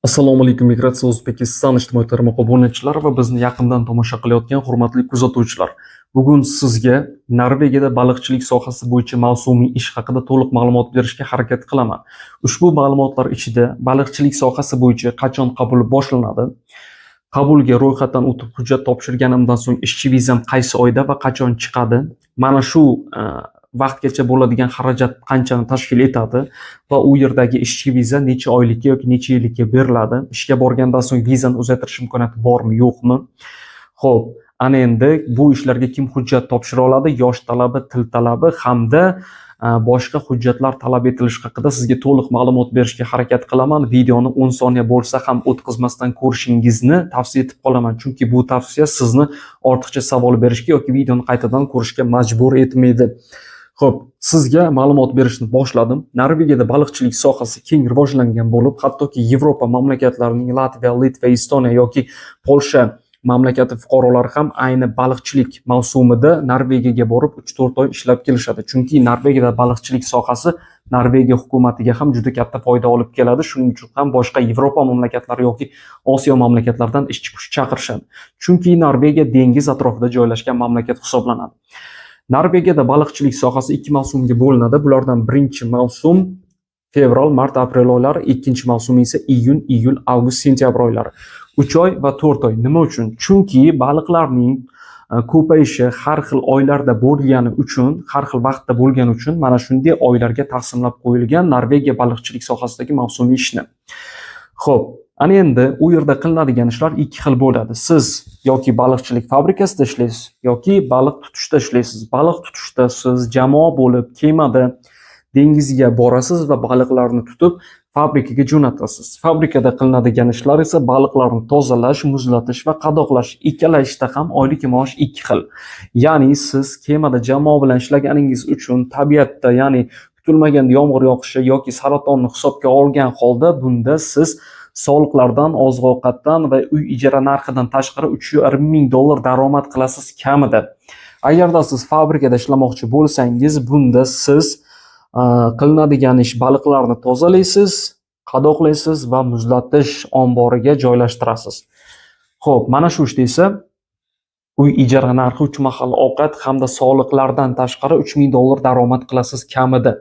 Assalomu alaykum, Migratsiya O'zbekiston ijtimoiy tarmoq obunachilari va bizni yaqindan tomosha qilayotgan hurmatli kuzatuvchilar. Bugun sizga Norvegiyada baliqchilik sohasi bo'yicha mavsumiy ish haqida to'liq ma'lumot berishga harakat qilaman. Ushbu ma'lumotlar ichida baliqchilik sohasi bo'yicha qachon qabul boshlanadi, qabulga ro'yxatdan o'tib hujjat topshirganimdan so'ng ishchi vizam qaysi oyda va qachon chiqadi, mana shu vaqtgacha bo'ladigan xarajat qanchani tashkil etadi va u yerdagi ishchi viza necha oylikka yoki necha yillikka beriladi, ishga borgandan so'ng vizani uzaytirish imkoniyati bormi yo'qmi. Xo'p, ana endi bu ishlarga kim hujjat topshira oladi? Yosh talabi, til talabi hamda boshqa hujjatlar talab etilishi haqida sizga to'liq ma'lumot berishga harakat qilaman. Videoni 10 soniya bo'lsa ham o'tkazmasdan ko'rishingizni tavsiya etib qolaman, chunki bu tavsiya sizni ortiqcha savol berishga yoki videoni qaytadan ko'rishga majbur etmaydi. Xo'p, sizga ma'lumot berishni boshladim. Norvegiyada baliqchilik sohasi keng rivojlangan bo'lib, hattoki Yevropa mamlakatlarining Latviya, Litva, Estoniya yoki Polsha mamlakati fuqarolari ham ayni baliqchilik mavsumida Norvegiyaga borib 3-4 oy ishlab kelishadi. Chunki Norvegiyada baliqchilik sohasi Norvegiya hukumatiga ham juda katta foyda olib keladi. Shuning uchun ham boshqa Yevropa mamlakatlari yoki Osiyo mamlakatlaridan ishchi kuch chaqirishadi. Chunki Norvegiya dengiz atrofida joylashgan mamlakat hisoblanadi. Norvegiyada baliqchilik sohasi 2 mavsumga bo'linadi. Bulardan birinchi mavsum fevral, mart, aprel oylari, ikkinchi mavsum esa iyun, iyul, avgust, sentyabr oylari. 3 oy va 4 oy. Nima uchun? Chunki baliqlarning ko'payishi har xil oylarda bo'lgani uchun, har xil vaqtda bo'lgani uchun mana shunday oylarga taqsimlab qo'yilgan Norvegiya baliqchilik sohasidagi mavsumiy ishni. Xo'p, ana endi u yerda qilinadigan ishlar ikki xil bo'ladi. Siz yoki baliqchilik fabrikasida ishlaysiz, yoki baliq tutishda ishlaysiz. Baliq tutishda siz jamoa bo'lib kemada dengizga borasiz va baliqlarni tutib fabrikaga jo'natasiz. Fabrikada qilinadigan ishlar esa baliqlarni tozalash, muzlatish va qadoqlash. Ikkala ishda ham oylik maosh ikki xil. Ya'ni siz kemada jamoa bilan ishlaganingiz uchun tabiatda, ya'ni kutilmaganda yomg'ir yoqishi yoki saratonni hisobga olgan holda bunda siz soliqlardan, oziq-ovqatdan va uy ijara narxidan tashqari $3,500 daromad qilasiz kamida. Agarda siz fabrikada ishlamoqchi bo'lsangiz, bunda siz qilinadigan ish baliqlarni tozalaysiz, qadoqlaysiz va muzlatish omboriga joylashtirasiz. Xo'p, mana shu ishda esa uy ijara narxi, 3 mahal ovqat hamda soliqlardan tashqari $3,000 daromad qilasiz kamida.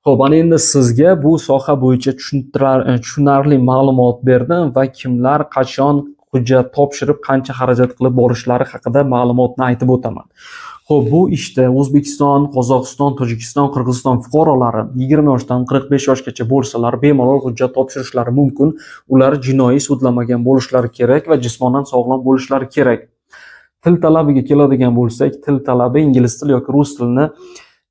Xo'p, ana endi sizga bu soha bo'yicha tushunarli ma'lumot berdim va kimlar qachon hujjat topshirib qancha xarajat qilib borishlari haqida ma'lumotni aytib o'taman. Xo'p, bu ishda O'zbekiston, Qozog'iston, Tojikiston, Qirg'iziston fuqarolari 20 yoshdan 45 yoshgacha bo'lsalar, bemalol hujjat topshirishlari mumkin. Ular jinoiy sudlamagan bo'lishlari kerak va jismonan sog'lom bo'lishlari kerak. Til talabiga keladigan bo'lsak, til talabi ingliz tili yoki rus tilini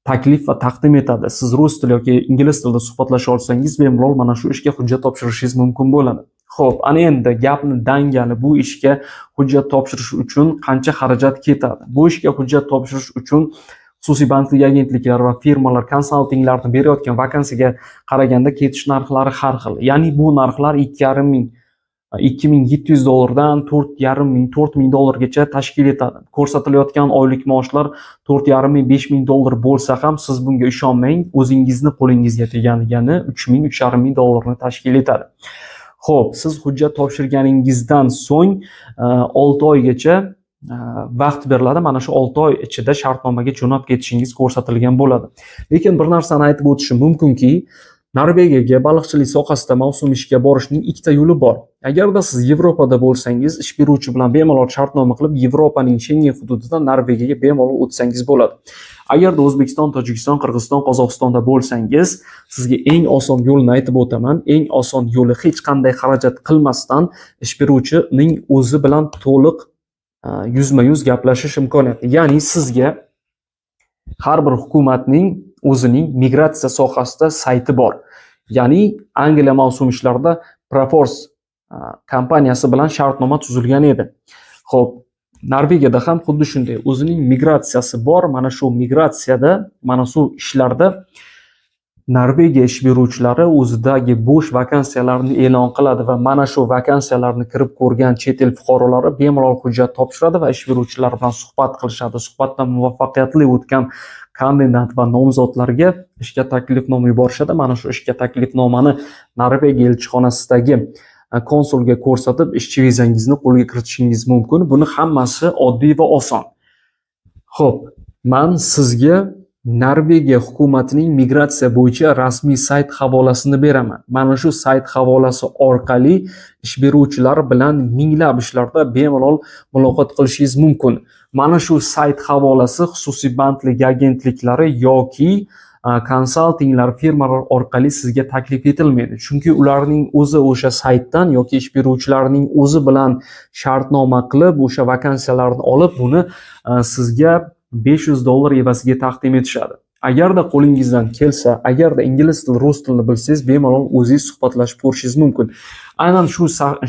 taklif va taqdim etadi. Siz rus tili yoki ingliz tilida suhbatlasha olsangiz, bemalol mana shu ishga hujjat topshirishingiz mumkin bo'ladi. Xo'p, ana endi gapni dangali bu ishga hujjat topshirish uchun qancha xarajat ketadi? Bu ishga hujjat topshirish uchun xususiy bandlik agentliklari va firmalar konsaltinglarni berayotgan vakansiyaga qaraganda ketish narxlari har xil. Ya'ni bu narxlar $2,700 dan $4,500-$4,000gacha tashkil etadi. Ko'rsatilayotgan oylik maoshlar $4,500-$5,000 bo'lsa ham siz bunga ishonmang, o'zingizni qo'lingizga tegani $3,000-$3,500 tashkil etadi. Xo'p, siz hujjat topshirganingizdan so'ng 6 oygacha vaqt beriladi. Mana shu 6 oy ichida shartnomaga jo'nab ketishingiz ko'rsatilgan bo'ladi. Lekin bir narsani aytib o'tishim mumkinki, Norvegiyaga baliqchilik sohasida mavsum ishga borishning ikkita yo'li bor. Agarda siz Yevropada bo'lsangiz, ish beruvchi bilan bemalol shartnoma qilib Yevropaning Schengen hududidan Norvegiyaga bemalol o'tsangiz bo'ladi. Agarda O'zbekiston, Tojikiston, Qirg'iziston, Qozog'istonda bo'lsangiz, sizga eng oson yo'lni aytib o'taman. Eng oson yo'li hech qanday xarajat qilmasdan ish beruvchining o'zi bilan to'liq yuzma-yuz gaplashish imkoniyati. Ya'ni sizga har bir hukumatning o'zining migratsiya sohasida sayti bor. Ya'ni Angliya mavsum ishlarida Proforce kompaniyasi bilan shartnoma tuzilgan edi. Xo'p, Norvegiyada ham xuddi shunday o'zining migratsiyasi bor. Mana shu migratsiyada, mana shu ishlarda Norvegiya ish beruvchilari o'zidagi bo'sh vakansiyalarni e'lon qiladi va mana shu vakansiyalarni kirib ko'rgan chet el fuqarolari bemalol hujjat topshiradi va ish beruvchilar bilan suhbat qilishadi. Suhbatdan muvaffaqiyatli o'tgan kandidat va nomzodlarga ishga taklifnoma yuborishadi. Mana shu ishga taklifnomani Norvegiya elchixonasidagi konsulga ko'rsatib ishchi vizangizni qo'lga kiritishingiz mumkin. Buni hammasi oddiy va oson. Xo'p, men sizga Norvegiya hukumatining migratsiya bo'yicha rasmiy sayt havolasini beraman. Mana shu sayt havolasi orqali ish beruvchilar bilan minglab ishlarda bemalol muloqot qilishingiz mumkin. Mana shu sayt havolasi xususiy bandlik agentliklari yoki konsaltinglar firmalar orqali sizga taklif etilmaydi. Chunki ularning o'zi o'sha saytdan yoki ish beruvchilarning o'zi bilan shartnoma qilib, o'sha vakansiyalarni olib, buni sizga $500 evaziga taqdim etishadi. Agarda qo'lingizdan kelsa, agarda ingliz tili, rus tilini bilsangiz, bemalol o'zingiz suhbatlashib ko'rishingiz mumkin. Aynan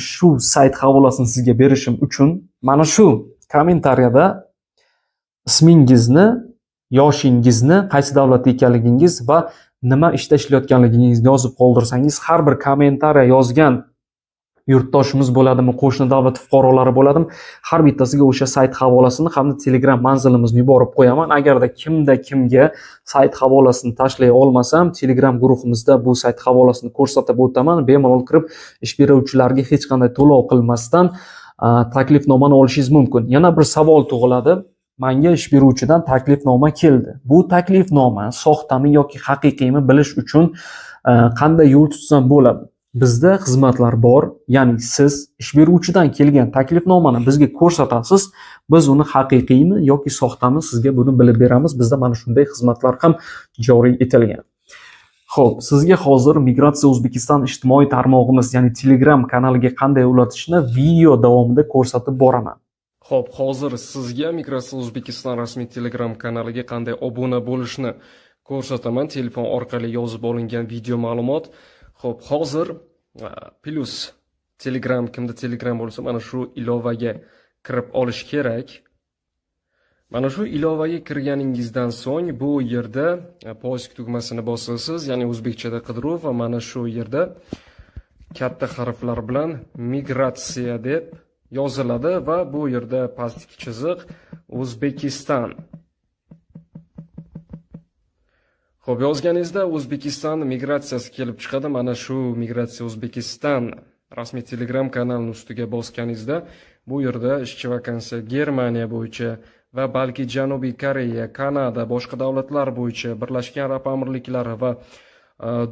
shu sayt havolasini sizga berishim uchun mana shu kommentariyada ismingizni, yoshingizni, qaysi davlatda ekanligingiz va nima ishda ishlayotganligingizni yozib qoldirsangiz, har bir kommentariya yozgan yurtdoshimiz bo'ladimi, qo'shni davlat fuqarolari bo'ladimi, har bittasiga o'sha sayt havolasini hamda Telegram manzilimizni yuborib qo'yaman. Agarda kimga sayt havolasini tashlay olmasam, Telegram guruhimizda bu sayt havolasini ko'rsatib o'taman. Bemalol kirib ish beruvchilarga hech qanday to'lov qilmasdan taklifnomani olishingiz mumkin. Yana bir savol tug'iladi. Menga ish beruvchidan taklifnoma keldi. Bu taklifnoma soxtami yoki haqiqiymi bilish uchun qanday yo'l tutsam bo'ladi? Bizda xizmatlar bor, ya'ni siz ish beruvchidan kelgan taklifnomani bizga ko'rsatasiz, biz uni haqiqiymi yoki soxtami sizga buni bilib beramiz. Bizda mana shunday xizmatlar ham joriy etilgan. Xo'p, sizga hozir Migratsiya O'zbekiston ijtimoiy tarmog'imiz, ya'ni Telegram kanaliga qanday ulatishni video davomida ko'rsatib boraman. Xo'p, hozir sizga Migratsiya O'zbekiston rasmiy Telegram kanaliga qanday obuna bo'lishni ko'rsataman. Telefon orqali yozib olingan video ma'lumot. Xo'p, hozir plus Telegram, kimda Telegram bo'lsa, mana shu ilovaga kirib olish kerak. Mana shu ilovaga kirganingizdan so'ng bu yerda poisk tugmasini bosasiz, ya'ni o'zbekchada qidiruv, va mana shu yerda katta harflar bilan migratsiya deb yoziladi va bu yerda pastki chiziq O'zbekiston. Xo'p, yozganingizda O'zbekiston migratsiyasi kelib chiqadi. Mana shu Migratsiya O'zbekiston rasmiy Telegram kanalining ustiga bosganingizda bu yerda ishchi vakansiya Germaniya bo'yicha va balki Janubiy Koreya, Kanada, boshqa davlatlar bo'yicha, Birlashgan Arab Amirliklari va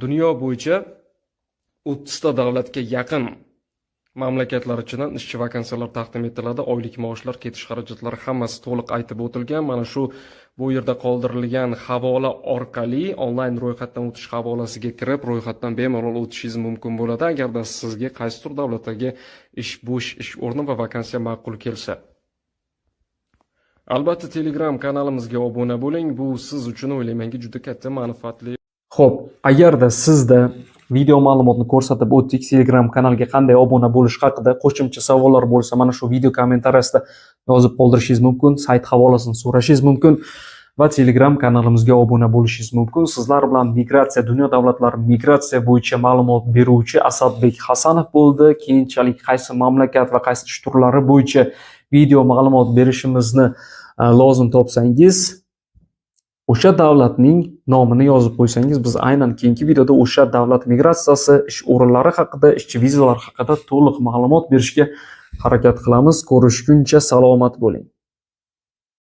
dunyo bo'yicha 30 ta davlatga yaqin mamlakatlar ichidan ishchi vakansiyalar taqdim etiladi. Oylik maoshlar, ketish xarajatlari hammasi to'liq aytib o'tilgan. Mana shu bu yerda qoldirilgan havola orqali onlayn ro'yxatdan o'tish havolasiga kirib, ro'yxatdan bemalol o'tishingiz mumkin bo'ladi, agarda sizga qaysidir davlatdagi bo'sh ish o'rni va vakansiya ma'qul kelsa. Albatta, Telegram kanalimizga obuna bo'ling. Bu siz uchun o'ylaymanki juda katta manfaatli. Xo'p, agarda sizda video ma'lumotni ko'rsatib o'tdik, Telegram kanaliga qanday obuna bo'lish haqida qo'shimcha savollar bo'lsa, mana shu video kommentariyasida yozib qoldirishingiz mumkin, sayt havolasini so'rashingiz mumkin va Telegram kanalimizga obuna bo'lishingiz mumkin. Sizlar bilan dunyo davlatlari migratsiya bo'yicha ma'lumot beruvchi Asadbek Hasanov bo'ldi. Keyinchalik qaysi mamlakat va qaysi ish turlari bo'yicha video ma'lumot berishimizni lozim topsangiz, o'sha davlatning nomini yozib qo'ysangiz, biz aynan keyingi videoda o'sha davlat migratsiyasi, ish o'rinlari haqida, ishchi vizalari haqida to'liq ma'lumot berishga harakat qilamiz. Ko'rishguncha salomat bo'ling.